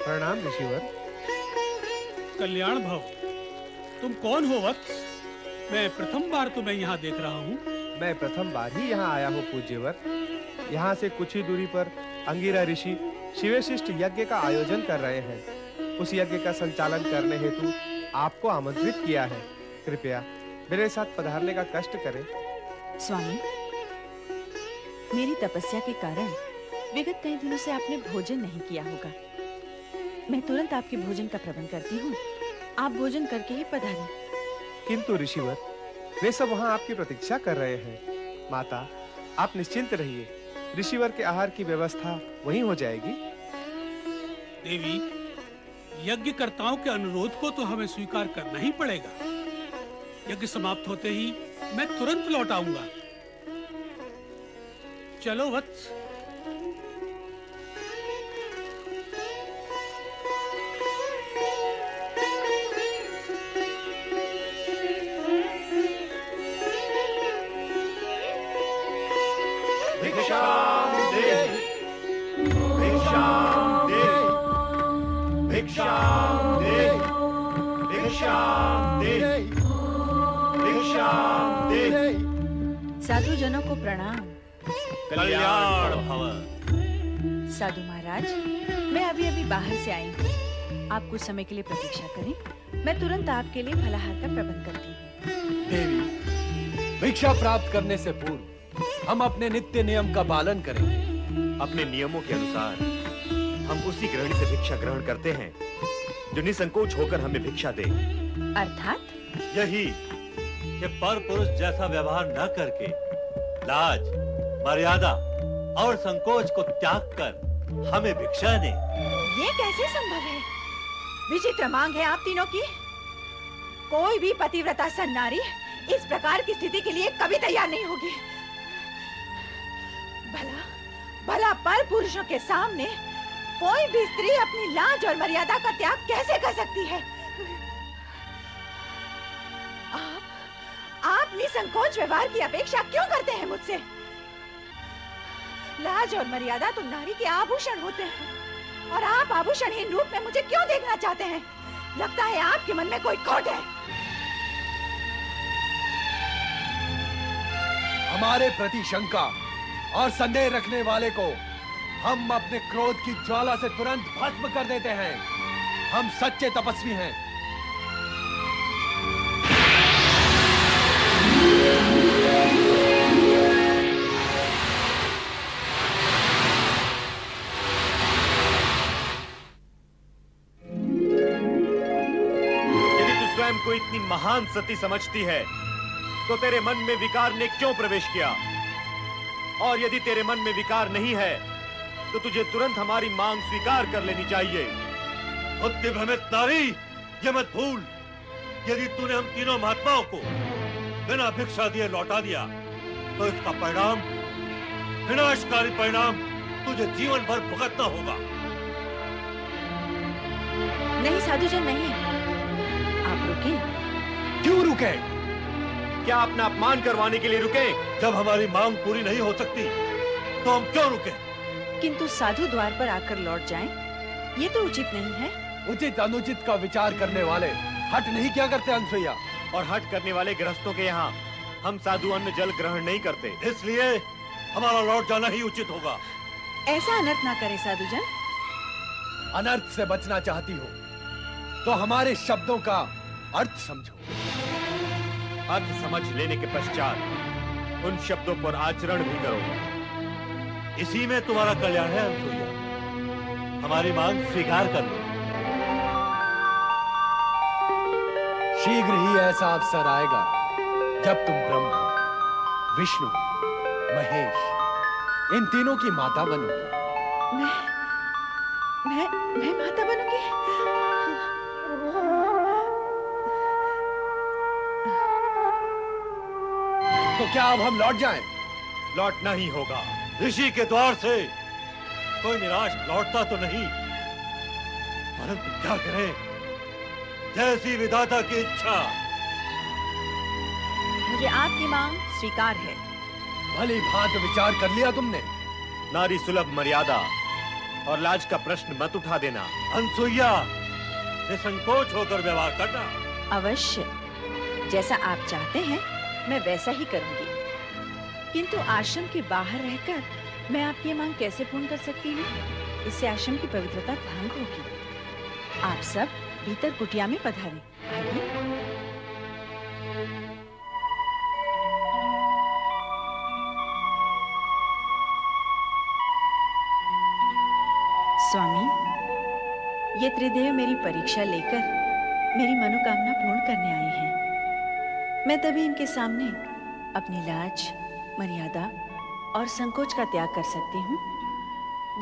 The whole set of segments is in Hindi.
प्रणाम ऋषिवर। कल्याण भव। तुम कौन हो वत्स? मैं प्रथम बार तुम्हें यहाँ देख रहा हूँ। मैं प्रथम बार ही यहाँ आया हूँ पूज्यवर। यहाँ से कुछ ही दूरी पर अंगिरा ऋषि शिवशिष्ट यज्ञ का आयोजन कर रहे हैं। उस यज्ञ का संचालन करने हेतु आपको आमंत्रित किया है। कृपया मेरे साथ पधारने का कष्ट करें। स्वामी, मेरी तपस्या के कारण विगत कई दिनों से आपने भोजन नहीं किया होगा। मैं तुरंत आपके भोजन का प्रबंध करती हूँ। आप भोजन करके ही पधारें। किंतु ऋषिवर, वे सब वहाँ आपकी प्रतीक्षा कर रहे हैं। माता, आप निश्चिंत रहिए। ऋषिवर के आहार की व्यवस्था वहीं हो जाएगी। देवी, यज्ञकर्ताओं के अनुरोध को तो हमें स्वीकार करना ही पड़ेगा। यज्ञ समाप्त होते ही मैं तुरंत लौट आऊंगा। चलो वत्स। साधु जनों को प्रणाम। कल्याण भव। साधु महाराज, मैं अभी बाहर से आई हूँ। आप कुछ समय के लिए प्रतीक्षा करें। मैं तुरंत आपके लिए फलाहार का प्रबंध करती हूँ। देवी, भिक्षा प्राप्त करने से पूर्व हम अपने नित्य नियम का पालन करेंगे। अपने नियमों के अनुसार हम उसी गृहिणी से भिक्षा ग्रहण करते हैं जो निसंकोच होकर हमें भिक्षा दे। अर्थात यही कि पर पुरुष जैसा व्यवहार न करके लाज, मर्यादा और संकोच को त्याग कर हमें भिक्षा दे। ये कैसे संभव है? विचित्र मांग है आप तीनों की। कोई भी पतिव्रता सन्नारी इस प्रकार की स्थिति के लिए कभी तैयार नहीं होगी। भला पर पुरुषों के सामने कोई भी स्त्री अपनी लाज और मर्यादा का त्याग कैसे कर सकती है? आप निसंकोच व्यवहार की अपेक्षा क्यों करते हैं मुझसे? लाज और मर्यादा तो नारी के आभूषण होते हैं, और आप आभूषणहीन रूप में मुझे क्यों देखना चाहते हैं? लगता है आपके मन में कोई खोट है। हमारे प्रति शंका और संदेह रखने वाले को हम अपने क्रोध की ज्वाला से तुरंत भस्म कर देते हैं। हम सच्चे तपस्वी हैं। यदि तू स्वयं को इतनी महान सती समझती है तो तेरे मन में विकार ने क्यों प्रवेश किया? और यदि तेरे मन में विकार नहीं है तो तुझे तुरंत हमारी मांग स्वीकार कर लेनी चाहिए। बुद्धि भ्रमित नारी, ये मत भूल, यदि तूने हम तीनों महात्माओं को बिना भिक्षा दिए लौटा दिया तो इसका परिणाम, विनाशकारी परिणाम तुझे जीवन भर भुगतना होगा। नहीं साधुजन, नहीं। आप रुके। क्यों रुके? क्या अपना अपमान करवाने के लिए रुके? जब हमारी मांग पूरी नहीं हो सकती तो हम क्यों रुके? किंतु साधु द्वार पर आकर लौट जाएं, ये तो उचित नहीं है। उचित अनुचित का विचार करने वाले हट नहीं क्या करते अनसुईया? और हट करने वाले गृहस्थों के यहाँ हम साधु अन्न जल ग्रहण नहीं करते। इसलिए हमारा लौट जाना ही उचित होगा। ऐसा अनर्थ ना करे साधुजन। अनर्थ से बचना चाहती हो तो हमारे शब्दों का अर्थ समझो। अर्थ समझ लेने के पश्चात उन शब्दों पर आचरण भी करो। इसी में तुम्हारा कल्याण है अनसुईया। हमारी मांग स्वीकार कर लो। शीघ्र ही ऐसा अवसर आएगा जब तुम ब्रह्मा, विष्णु, महेश इन तीनों की माता बनोगी। मैं माता बनूंगी? तो क्या अब हम लौट जाएं? लौटना ही होगा। ऋषि के द्वार से कोई निराश लौटता तो नहीं, परंतु क्या करें, जैसी विधाता की इच्छा। मुझे आपकी मांग स्वीकार है। भली भांति विचार कर लिया तुमने? नारी सुलभ मर्यादा और लाज का प्रश्न मत उठा देना। अनसुईया, निसंकोच होकर व्यवहार करना। अवश्य, जैसा आप चाहते हैं मैं वैसा ही करूंगी। किंतु आश्रम के बाहर रहकर मैं आपकी ये मांग कैसे पूर्ण कर सकती हूँ? इससे आश्रम की पवित्रता भंग होगी। आप सब भीतर कुटिया में पधारें। आइए। स्वामी, ये त्रिदेव मेरी परीक्षा लेकर मेरी मनोकामना पूर्ण करने आए हैं। मैं तभी इनके सामने अपनी लाज, मर्यादा और संकोच का त्याग कर सकती हूँ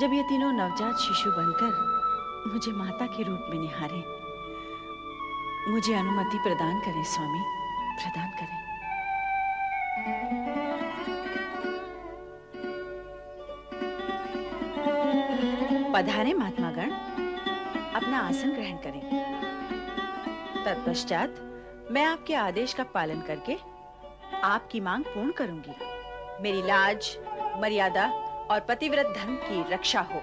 जब ये तीनों नवजात शिशु बनकर मुझे माता के रूप में निहारें। मुझे अनुमति प्रदान करें स्वामी, प्रदान करें। पधारें महात्मागण, अपना आसन ग्रहण करें। तत्पश्चात मैं आपके आदेश का पालन करके आपकी मांग पूर्ण करूंगी। मेरी लाज, मर्यादा और पतिव्रत धर्म की रक्षा हो।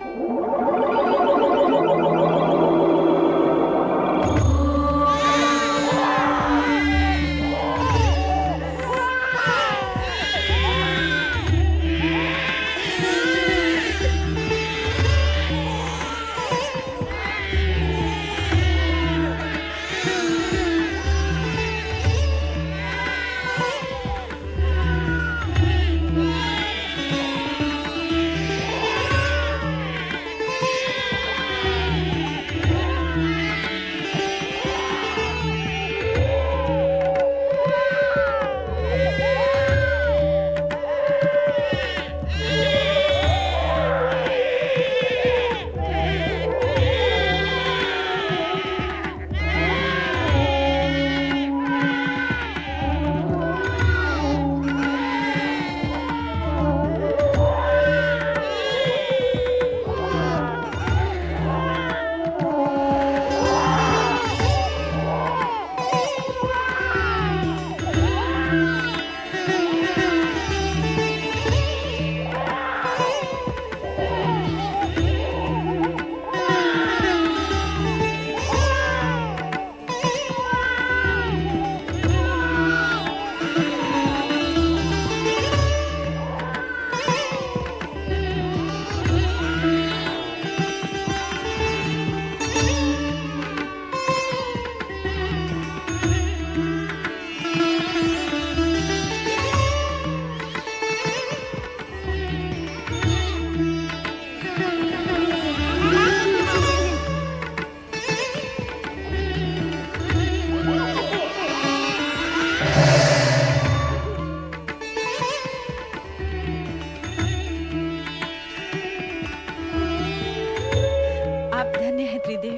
त्रिदेव,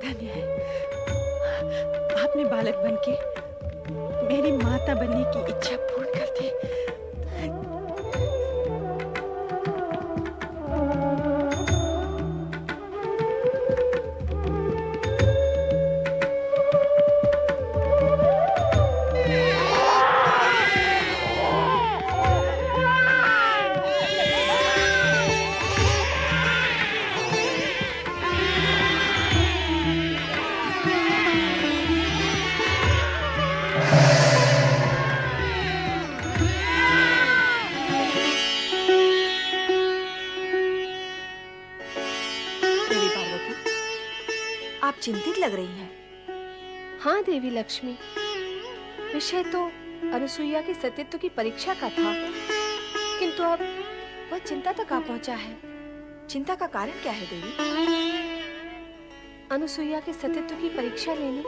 धन्य है। आपने बालक बनके मेरी माता बनने की इच्छा पूर्ण कर दी। चिंतित लग रही हैं। हाँ देवी लक्ष्मी, विषय तो अनुसुईया के सतीत्व की परीक्षा का था, किंतु अब वह चिंता तक आ पहुंचा है। चिंता का कारण क्या है देवी? अनुसुईया के सतीत्व की परीक्षा लेने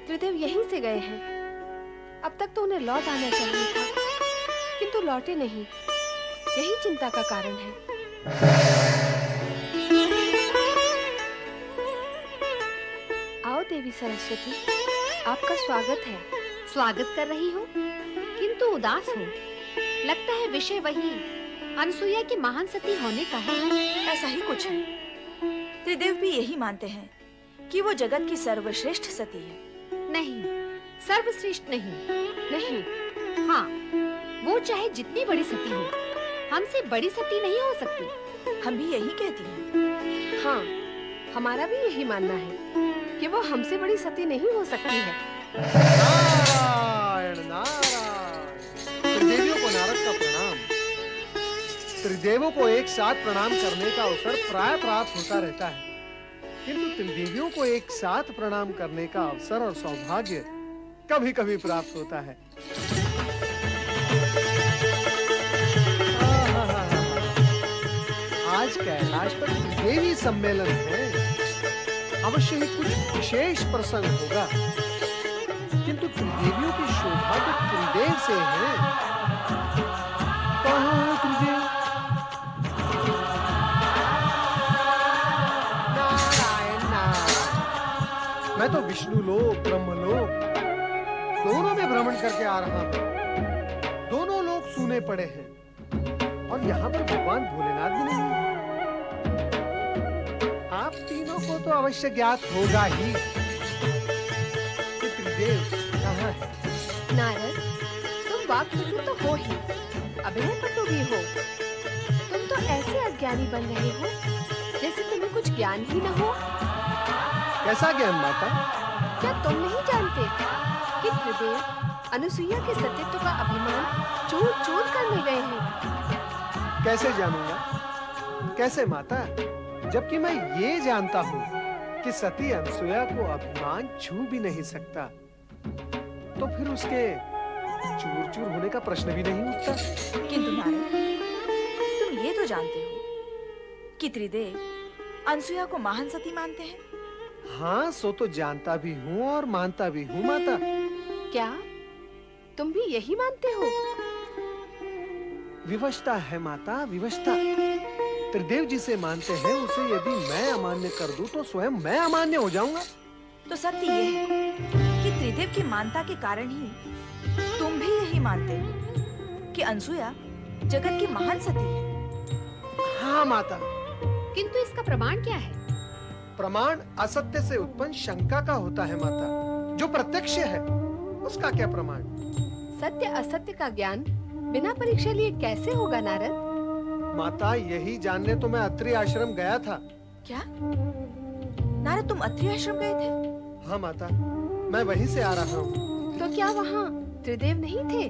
त्रिदेव यहीं से गए हैं। अब तक तो उन्हें लौट आना चाहिए था, किंतु लौटे नहीं। यही चिंता का कारण है। देवी सरस्वती, आपका स्वागत है। स्वागत कर रही हो, किंतु उदास हो। लगता है विषय वही अनुसुईया के महान सती होने का है। ऐसा ही कुछ है। त्रिदेव भी यही मानते हैं कि वो जगत की सर्वश्रेष्ठ सती है। नहीं, सर्वश्रेष्ठ नहीं। हाँ, वो चाहे जितनी बड़ी सती हो, हमसे बड़ी सती नहीं हो सकती। हम भी यही कहती हैं। हाँ, हमारा भी यही मानना है कि वो हमसे बड़ी सती नहीं हो सकती है। नारायण नारायण। त्रिदेवियों को नारद का प्रणाम। त्रिदेवों को एक साथ प्रणाम करने का अवसर प्राय प्राप्त होता रहता है, किंतु त्रिदेवियों को एक साथ प्रणाम करने का अवसर और सौभाग्य कभी-कभी प्राप्त होता है। आज कैलाश पर त्रिदेवी सम्मेलन है। अवश्य ही कुछ विशेष प्रसंग होगा, किंतु त्रिदेवियों की शोभा तो त्रिदेव से है। कहाँ है त्रिदेव? नारायण नारायण। मैं तो विष्णु लोक, ब्रह्म लोक दोनों में भ्रमण करके आ रहा हूँ। दोनों लोग सूने पड़े हैं और यहाँ पर भगवान भोलेनाथ भी नहीं है। आप तीनों को तो अवश्य ज्ञात होगा ही कि त्रिदेव कहाँ है। नारद, तुम वाक्पटु तो हो ही, अभिनयपटु भी हो। तुम तो ऐसे अज्ञानी बन रहे हो जैसे तुम्हें कुछ ज्ञान ही न हो। कैसा ज्ञान माता? क्या तुम नहीं जानते कि त्रिदेव अनुसुईया के सतीत्व का अभिमान चूर-चूर करने गए हैं? कैसे जानूंगा? कैसे माता? जबकि मैं ये जानता हूँ कि सती अनुसुईया को अभिमान छू भी नहीं सकता, तो फिर उसके चूर-चूर होने का प्रश्न भी नहीं उठता। किंतु नारद, तुम ये तो जानते हो कि त्रिदेव अनुसुईया को महान सती मानते हैं। हाँ, सो तो जानता भी हूँ और मानता भी हूँ माता। क्या तुम भी यही मानते हो? विवशता है माता, विवशता। त्रिदेव जिसे मानते हैं उसे यदि मैं अमान्य कर दूं तो स्वयं मैं अमान्य हो जाऊंगा। तो सत्य ये है कि त्रिदेव की मानता के कारण ही तुम भी यही मानते हो कि अनुसुईया जगत की महान सती है। हाँ माता। किंतु इसका प्रमाण क्या है? प्रमाण असत्य से उत्पन्न शंका का होता है माता। जो प्रत्यक्ष है उसका क्या प्रमाण? सत्य असत्य का ज्ञान बिना परीक्षा लिए कैसे होगा नारद? माता, यही जानने तो मैं अत्रि आश्रम गया था। क्या नारद, तुम अत्रि आश्रम गए थे? हाँ माता, मैं वहीं से आ रहा हूँ। तो क्या वहाँ त्रिदेव नहीं थे?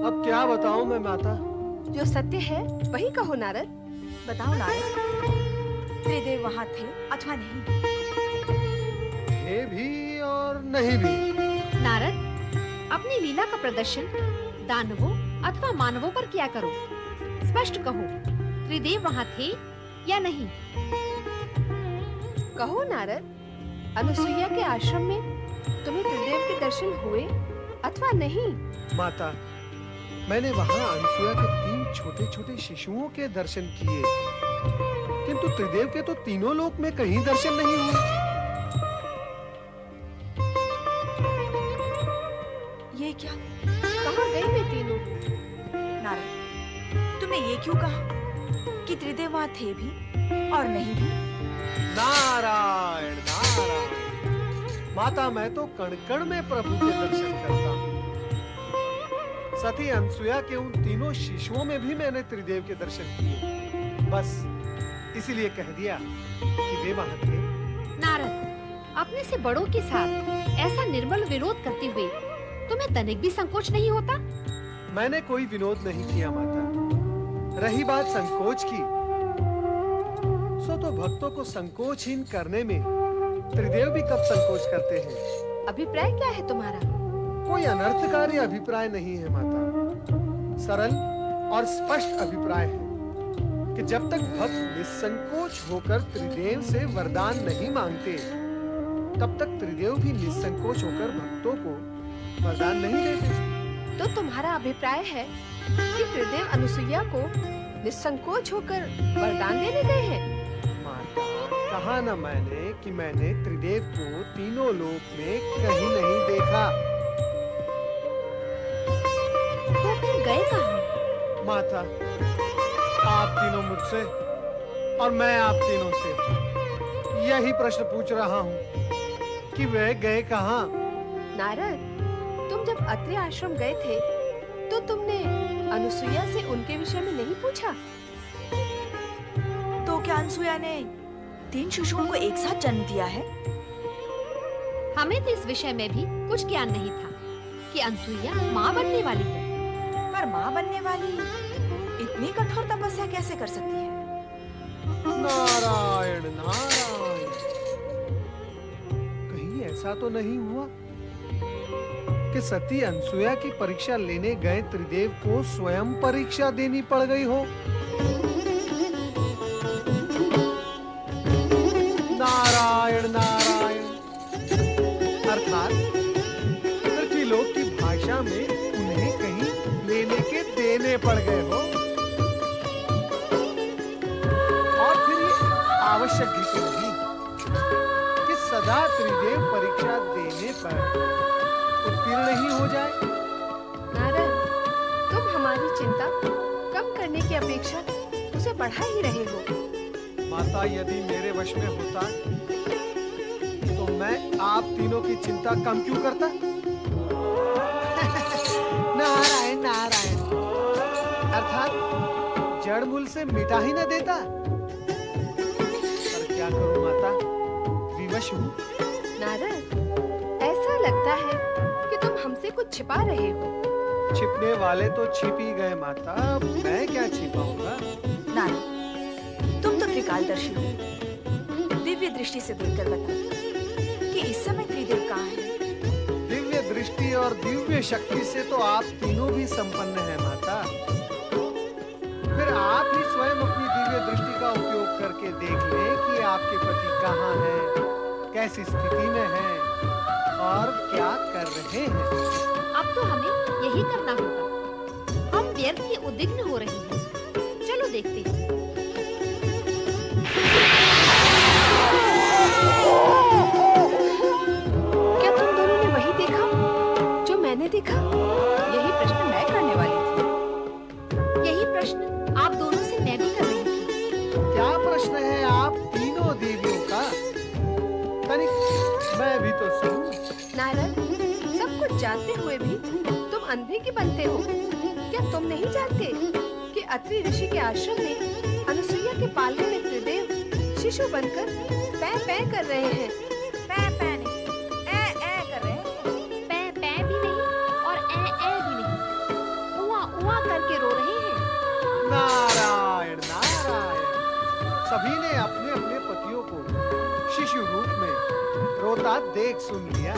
अब क्या बताऊँ मैं माता? जो सत्य है वही कहो नारद। बताओ नारद, त्रिदेव वहाँ थे अथवा नहीं? थे भी और नहीं भी। नारद, अपनी लीला का प्रदर्शन दानवों अथवा मानवों पर किया करो। स्पष्ट कहो, त्रिदेव वहाँ थे या नहीं? कहो नारद, अनुसुईया के आश्रम में तुम्हें त्रिदेव के दर्शन हुए अथवा नहीं? माता, मैंने वहाँ अनुसुईया के 3 छोटे-छोटे शिशुओं के दर्शन किए, किंतु त्रिदेव के तो तीनों लोक में कहीं दर्शन नहीं हुए। ये क्या? कहाँ गए वे तीनों? नारद, तुमने ये क्यों कहा कि त्रिदेव वहाँ थे भी और नहीं भी? नारायण नारायण। माता, मैं तो कण-कण में प्रभु के दर्शन करता हूँ। सती अनुसुईया के उन तीनों शिशुओं में भी मैंने त्रिदेव के दर्शन किए। बस इसीलिए कह दिया कि वे वहाँ थे। नारद, अपने से बड़ों के साथ ऐसा निर्मल विरोध करते हुए तुम्हें तनिक भी संकोच नहीं होता? मैंने कोई विनोद नहीं किया माता। रही बात संकोच की, सो तो भक्तों को संकोचहीन करने में त्रिदेव भी कब संकोच करते हैं। अभिप्राय क्या है तुम्हारा? कोई अनर्थकारी अभिप्राय नहीं है माता। सरल और स्पष्ट अभिप्राय है कि जब तक भक्त निसंकोच होकर त्रिदेव से वरदान नहीं मांगते, तब तक त्रिदेव भी निसंकोच होकर भक्तों को वरदान नहीं देते। तो तुम्हारा अभिप्राय है कि त्रिदेव अनुसुईया को निसंकोच होकर वरदान देने गए हैं? माता, कहा न मैंने कि मैंने त्रिदेव को तीनों लोक में कहीं नहीं देखा। तो फिर गए कहाँ? माता, आप तीनों मुझसे और मैं आप तीनों से यही प्रश्न पूछ रहा हूँ कि वे गए कहाँ? नारद, तुम जब अत्रि आश्रम गए थे तो तुमने अनुसुईया से उनके विषय में नहीं पूछा? तो क्या अनसुया ने 3 शिशुओं को एक साथ जन्म दिया है? हमें तो इस विषय में भी कुछ ज्ञान नहीं था कि अनसुईया माँ बनने वाली है। पर माँ बनने वाली इतनी कठोर तपस्या कैसे कर सकती है? नारायण नारायण, कहीं ऐसा तो नहीं हुआ कि सती अनसुया की परीक्षा लेने गए त्रिदेव को स्वयं परीक्षा देनी पड़ गई हो? नारायण नारायण, अर्थात पृथ्वीलोक की भाषा में उन्हें कहीं लेने के देने पड़ गए हो। और फिर ये आवश्यक भी तो नहीं कि सदा त्रिदेव परीक्षा देने पर उत्तीर्ण ही हो जाए। नारद, तुम हमारी चिंता कम करने की अपेक्षा उसे बढ़ा ही रहे हो। माता, यदि मेरे वश में होता तो मैं आप तीनों की चिंता कम क्यों करता? नारायण नारायण, अर्थात जड़ मूल से मिटा ही न देता। पर क्या करूं माता, विवश हूं। नारद, ऐसा लगता है कि तुम हमसे कुछ छिपा रहे हो। छिपने वाले तो छिप ही गए माता, अब मैं क्या छिपाऊंगा? नारद, तुम तो त्रिकालदर्शी हो। दिव्य दृष्टि से देखकर बता कि इस समय त्रिदेव कहाँ हैं? दिव्य दृष्टि और दिव्य शक्ति से तो आप तीनों भी संपन्न हैं माता। फिर आप ही स्वयं अपनी दिव्य दृष्टि का उपयोग करके देख लें कि आपके पति कहाँ हैं, कैसी स्थिति में हैं और क्या कर रहे हैं। अब तो हमें यही करना होगा। हम व्यर्थ ही उद्विग्न हो रहे हैं। चलो देखते हैं। क्या तुम दोनों ने वही देखा जो मैंने देखा? यही प्रश्न मैं करने वाली थी। यही प्रश्न आप दोनों से मैं भी कर रही थी। क्या प्रश्न है आप तीनों देवियों का? तनिक मैं भी तो सुनूं। नारद, सब कुछ जानते हुए भी तुम अंधे की बनते हो। क्या तुम नहीं जानते कि अत्रि ऋषि के आश्रम में अनुसुईया के पालने में त्रिदेव शिशु बनकर पै पै कर रहे हैं? पै पै नहीं, ए कर रहे हैं। पै पै भी नहीं और ए भी नहीं, उआ उआ करके रो रहे हैं। नारायण नारायण, सभी ने अपने अपने पतियों को शिशु रूप में रोता देख सुन लिया।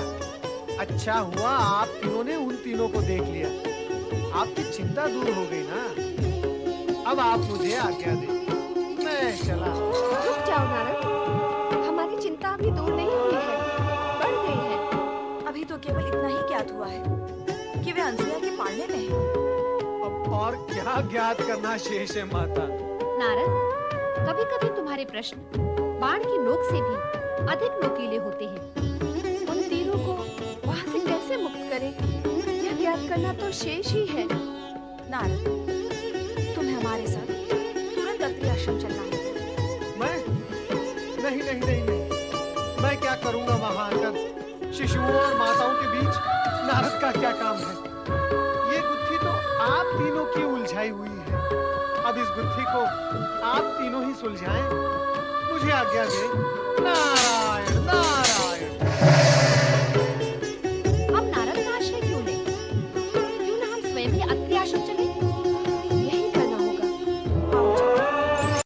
अच्छा हुआ आप तीनों ने उन तीनों को देख लिया, आपकी चिंता दूर हो गई ना। अब आप मुझे आज्ञा दें, मैं चला। रुक जाओ नारद, हमारी चिंता अभी दूर नहीं हुई है, बढ़ गई है। अभी तो केवल इतना ही ज्ञात हुआ है कि वे अनसुया के पालने में हैं। अब और क्या ज्ञात करना शेष है माता? नारद, कभी-कभी तुम्हारे प्रश्न बाण की नोक से भी अधिक नोकीले होते हैं। उन तीनों को वहाँ से कैसे मुक्त करें, यह ज्ञात करना तो शेष ही है। नारद, तुम्हें हमारे साथ तुरंत अत्रि आश्रम चलना होगा। मैं नहीं नहीं नहीं नहीं, मैं क्या करूंगा वहां आकर? शिशुओं और माताओं के बीच नारद का क्या काम है? ये गुत्थी तो आप तीनों की उलझाई हुई है। अब इस गुत्थी को आप तीनों ही सुलझाएं। मुझे आज्ञा दें। नारायण नारायण।